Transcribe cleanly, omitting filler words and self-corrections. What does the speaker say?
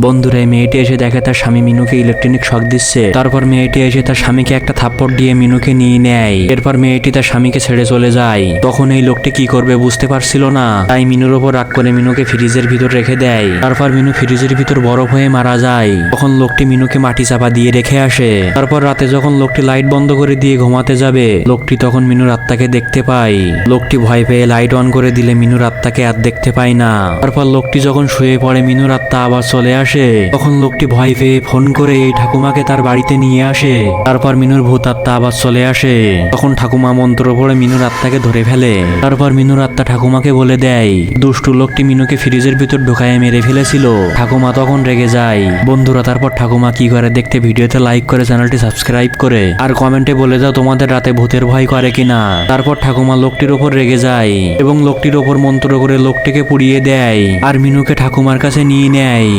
বন্ধুরা এই মেয়েটি এসে দেখে তার স্বামী মিনুকে ইলেকট্রনিক শক দিচ্ছে। তারপর মেয়েটি এসে তার স্বামীকে একটা থাপ্পড় দিয়ে মিনুকে নিয়ে নেয়। এরপর মেয়েটি তার স্বামীকে ছেড়ে চলে যায়। তখন এই লোকটি কি করবে বুঝতে পারছিল না, তাই মিনুর ওপর রাগ করে মিনুকে ফ্রিজের ভিতর রেখে দেয়। তারপর মিনু ফ্রিজের ভিতর বরফ হয়ে মারা যায়। তখন লোকটি মিনুকে মাটি চাপা দিয়ে রেখে আসে। তারপর রাতে যখন লোকটি লাইট বন্ধ করে দিয়ে ঘুমাতে যাবে, লোকটি তখন মিনুর আত্মাকে দেখতে পায়। লোকটি ভয় পেয়ে লাইট অন করে দিলে মিনুর আত্মাকে আর দেখতে পায় না। তারপর লোকটি যখন শুয়ে পড়ে মিনুর আত্মা আবার চলে আসে। তখন লোকটি ভয় পেয়ে ফোন করে এই ঠাকুমাকে তার বাড়িতে নিয়ে আসে। তারপর মিনুর ভূত আত্মা আবার চলে আসে। তখন ঠাকুমা মন্ত্র পড়ে মিনুর আত্মাকে ধরে ফেলে। তারপর মিনুর আত্মা ঠাকুমাকে বলে দেয় দুষ্টু লোকটি মিনুকে ফ্রিজের ভিতর ঢুকায় মেরে ফেলেছিল। ঠাকুমা তখন রেগে যায়। বন্ধুরা তারপর ঠাকুমা কি করে দেখতে ভিডিওতে লাইক করে চ্যানেলটি সাবস্ক্রাইব করে আর কমেন্টে বলে দাও তোমাদের রাতে ভূতের ভয় করে কিনা। তারপর ঠাকুমা লোকটির ওপর রেগে যায় এবং লোকটির ওপর মন্ত্র করে লোকটিকে পুড়িয়ে দেয় আর মিনুকে ঠাকুমার কাছে নিয়ে নেয়।